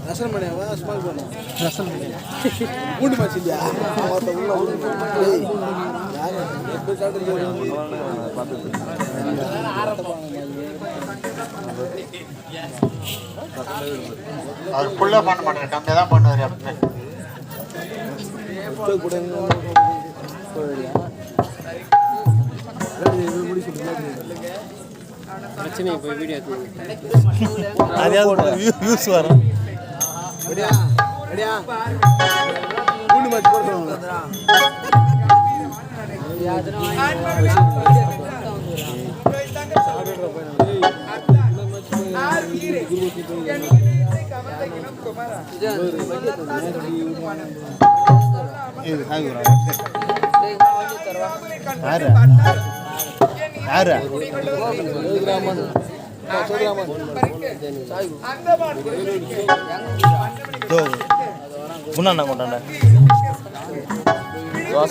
Russell மணியாவா small பண்ணா Russell மணி மூணு மாச்சு இல்லையா அவத்த உள்ள டேய் யாரு எப்ப சாப்பிடுறீங்க பாத்து அவர் ஃபுல்லா பண்ண மாட்டாங்க கம்மியா தான் பண்ணுவாரு அப்பவே கூட பிரச்சனை போய் வீடியோ அதாவது வியூஸ் வரும் ரெடியா ரெடியா மூணு மேட்ச் போடுறோம் முன்னா கொண்டாண்ட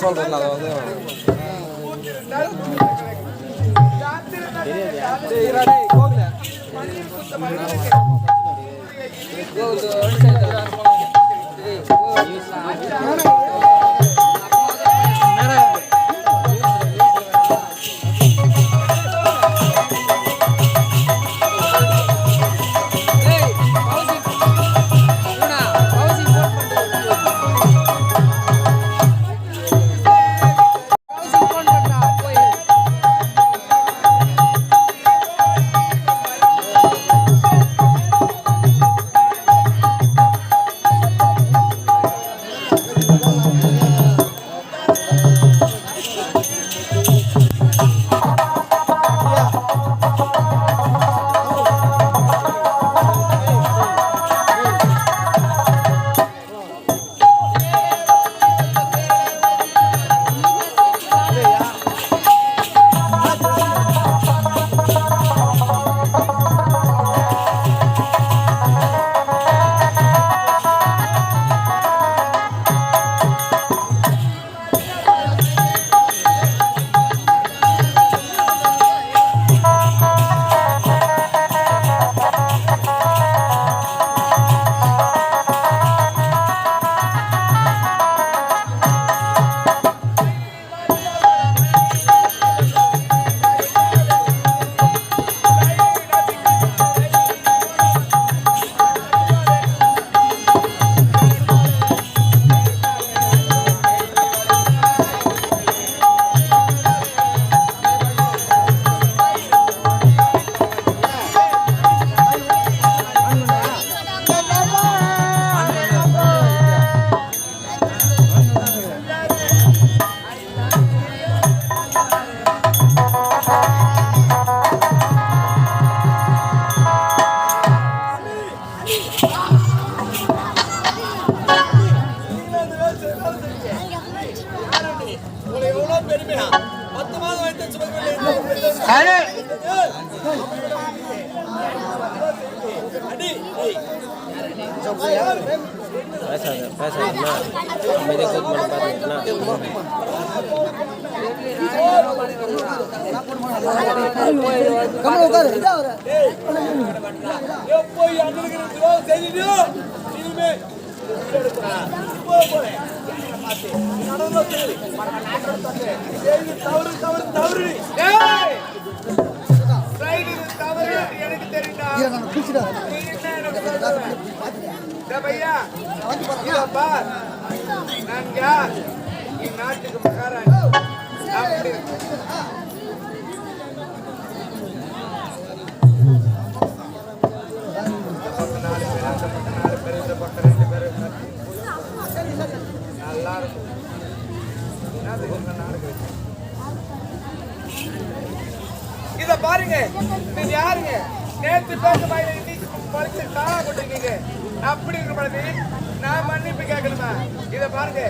சொல்றேன் அதை வந்து இத பாருங்க, நீங்க யாருங்க? நேத்து பேச மாதிரி இன்னைக்கு பறிச்சு தானா போட்டுருக்கீங்க. அப்படி இருக்க பொழுது நான் மன்னிப்பு கேட்கணுமா? இத பாருங்க,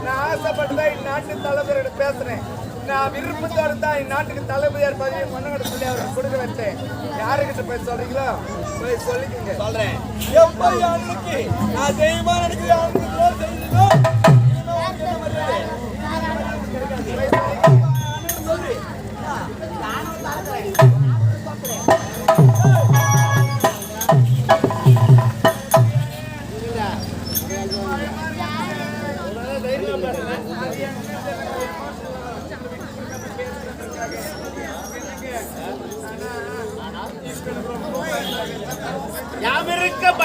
நான் ஆசைப்பட்டுதான் இந்நாட்டு தலைவரோட பேசுறேன். நான் விருப்பத்தோடு தான் இந்நாட்டுக்கு தளபதியார் பதவியை மன்னகட சொல்லி அவருக்கு கொடுக்க வச்சேன். யாருக்கிட்ட போய் சொல்றீங்களோ போய் சொல்லிக்கீங்க. சொல்றேன், எப்படி அன்னைக்கு நான் தெய்வமா நினைக்கிறேன்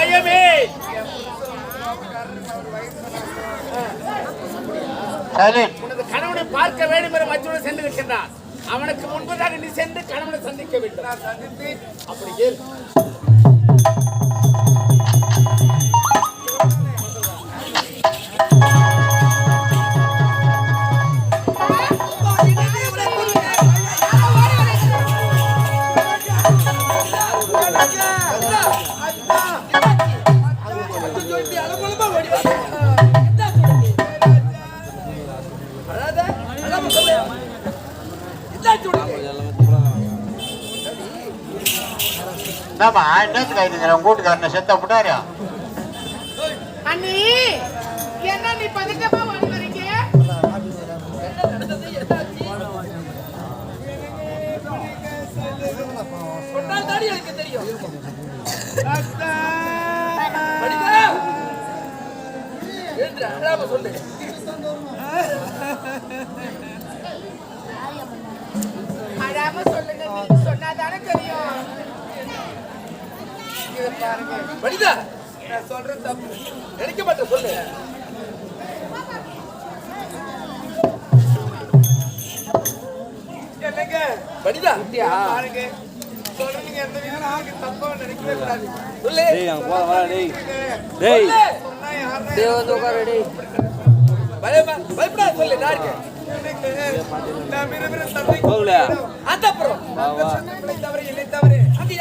பயமே. உனது கணவனை பார்க்க வேண்டும் என்ற மற்றொரு சென்று இருக்கின்றான். அவனுக்கு முன்பதாக நீ சென்று கணவனை சந்திக்க வேண்டும். நான் சந்தித்து அப்படியே என்னம்மா என்னத்துக்கு ஆயிடுங்க உங்க வீட்டுக்காரனை செத்த விட்டாரியா? அண்ணி என்ன நீ பதட்டமா ஓடி வரீங்க? சொன்னால் தாடி எனக்கு தெரியும். சொல்லு அழாம சொல்லுங்க, நீ சொன்னாதானே தெரியும். பாருங்க வனிதா, நான் சொல்றேன் தப்பு நினைக்க மாட்டேன். சொல்லு என்னங்க வனிதா பாருங்க சொல்றீங்க. எந்த வீரனாக தப்பா நினைக்கவே கூடாது. சொல்லு பயப்படா. சொல்லு நான் இருக்கேன்.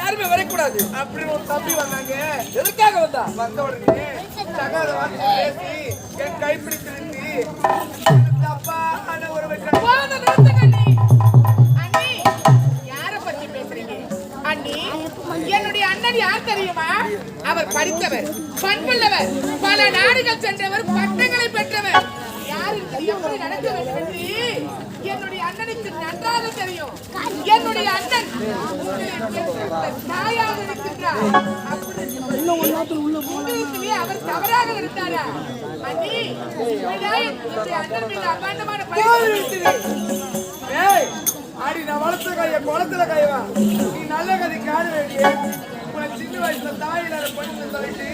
யாருமே வரக்கூடாது அப்படின்னு ஒரு தம்பி வந்தாங்க. எதுக்காக வந்தா? வந்த உடனே சகாத வார்த்தை பேசி என் கைப்பிடித்து தப்பான ஒரு என்னுடைய அண்ணன் யார் தெரியுமா? அவர் படித்தவர், பண்புள்ளவர், பல நாடுகள் சென்றவர், பட்டங்களை பெற்றவர். எப்படி நடக்க வேண்டும் என்று என்னுடைய அண்ணனுக்கு நன்றாக தெரியும். என்னுடைய அண்ணன் தாயாக இருக்கின்றார். அவர் தவறாக இருந்தாரா? அண்ணி அண்ணன் மீது அபாண்டமான அடி நான் வளர்த்த கைய குளத்துல கைவா. நீ நல்ல கதை காண வேண்டிய சின்ன வயசுல தாயில பொண்ணு சொல்லிட்டு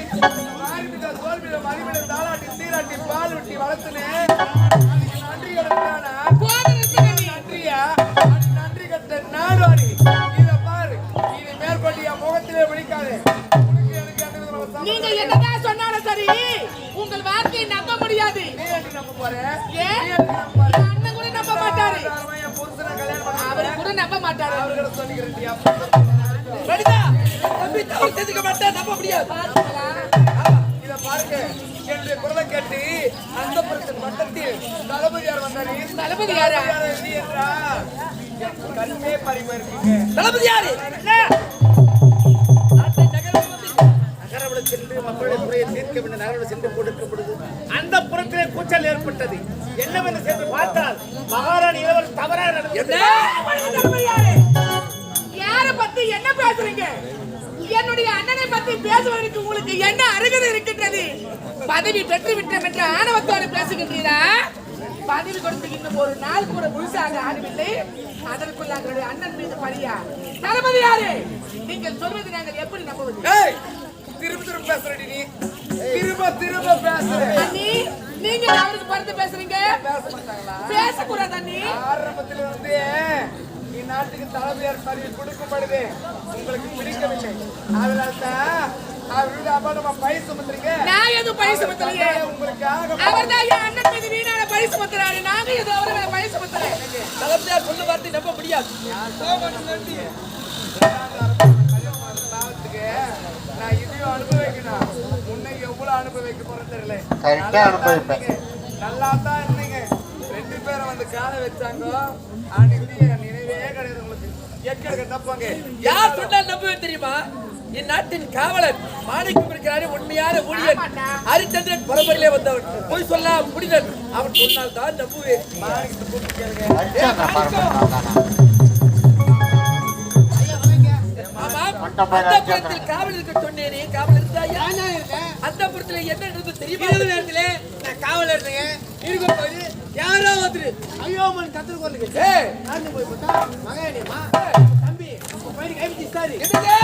மாறிவிட்ட தோல்வியில மதிவிட தாளாட்டி சீராட்டி பால் ஊட்டி வளர்த்துனேன். அதுக்கு நன்றி கிடக்கானா? நன்றியா? நன்றி கட்ட நாடாடி. இத பாரு, இது மேற்கொண்டு என் முகத்திலே விழிக்காது. நீங்க என்னதான் சொன்னாலும் சரி, உங்கள் வார்த்தையை நம்ப முடியாது. நீ எப்படி நம்ப போற? அண்ணன் கூட நம்ப மாட்டாரு. அவரு கூட நம்ப மாட்டாரு. அவர்கிட்ட சொல்லிக்கிறேன். தம்பி தவறு செஞ்சுக்க மாட்டேன், நம்ப முடியாது. இத பாருங்க, என்னுடைய குரலை கேட்டு அந்த மட்டத்தில் தளபதியார் வந்தாரு. தளபதி யாரா? கண்ணே பறிமா இருக்கீங்க. தளபதி யாரு? நகரவிட சென்று மக்களுடைய குறையை தீர்க்க வேண்டும். நகரவிட சென்று கொடுக்கப்படுது. அந்த புறத்திலே கூச்சல் ஏற்பட்டது. என்னவென்று சென்று பார்த்தால் மகாராணி இளவல் தவறாக நடந்தது. யார பத்தி என்ன பேசுறீங்க? என்னுடைய அண்ணனை பத்தி பேசுவதற்கு உங்களுக்கு என்ன அருகதை இருக்கின்றது? பதவி பெற்று விட்டோம் என்ற ஆணவத்தோடு பேசுகின்றீரா? பதவி கொடுத்து இன்னும் ஒரு நாள் கூட முழுசாக ஆகவில்லை. அதற்குள்ள எங்களுடைய அண்ணன் மீது பழியா? தளபதி யாரு? நீங்கள் சொல்வது நாங்கள் எப்படி நம்புவது? திரும்ப திரும்ப பேசுறடி நீ. திரும்ப பேசுற. அண்ணி நீங்க அவருக்கு படுத்து பேசுறீங்க. பேச மாட்டாங்களா? பேசக்கூடாது அண்ணி. ஆரம்பத்தில் வந்து நாட்டுக்கு தலைமையார் பதவி கொடுக்கப்படுது, உங்களுக்கு பிடிக்கவில்லை. அதனால்தான் அவருக்கு அபாண்டமா பழி சுமத்துறீங்க. நான் எதுவும் பழி சுமத்தலையே. உங்களுக்காக அவர்தான் என் அண்ணன் மீது வீணான பழி சுமத்துறாரு. நாங்க எதுவும் அவரை மேல பழி சுமத்தல. தலைமையார் சொல்ல வார்த்தை நம்ப முடியாது. நான் இதையும் அனுபவிக்கணும். முன்ன எவ்வளவு அனுபவிக்க போறேன்னு தெரியல. நல்லா தான் இருந்தீங்க. 2 பேரை வந்து கால வச்சாங்க. அன்னைக்கு நினைவே கிடையாது உங்களுக்கு. எக்கடுக்க தப்பாங்க. யார் சொன்னால் நம்பவே தெரியுமா? என் நாட்டின் காவலர் மாணிக்கம் இருக்கிறாரே, உண்மையான ஊழியர் ஹரிச்சந்திரன் பரம்பரையிலே வந்தவன். போய் சொல்ல முடிதல். அவன் சொன்னால் தான் நம்புவேன். மாணிக்கத்தை கூப்பிட்டு கேளுங்க. அந்தப்புறத்தில் காவல் இருக்க சொன்னேனே, காவல் இருந்தாயா? அந்த புறத்துல என்ன நடந்து தெரியுமா? நேரத்துல நான் காவல் இருந்தேன். இருக்கும் போது யாரோ ஒருத்தர் ஐயோ மன் கத்துற கொல்லுங்க. நான் போய் பார்த்தா மகனேமா தம்பி பையன் கைவிட்டு சாரி. என்னடா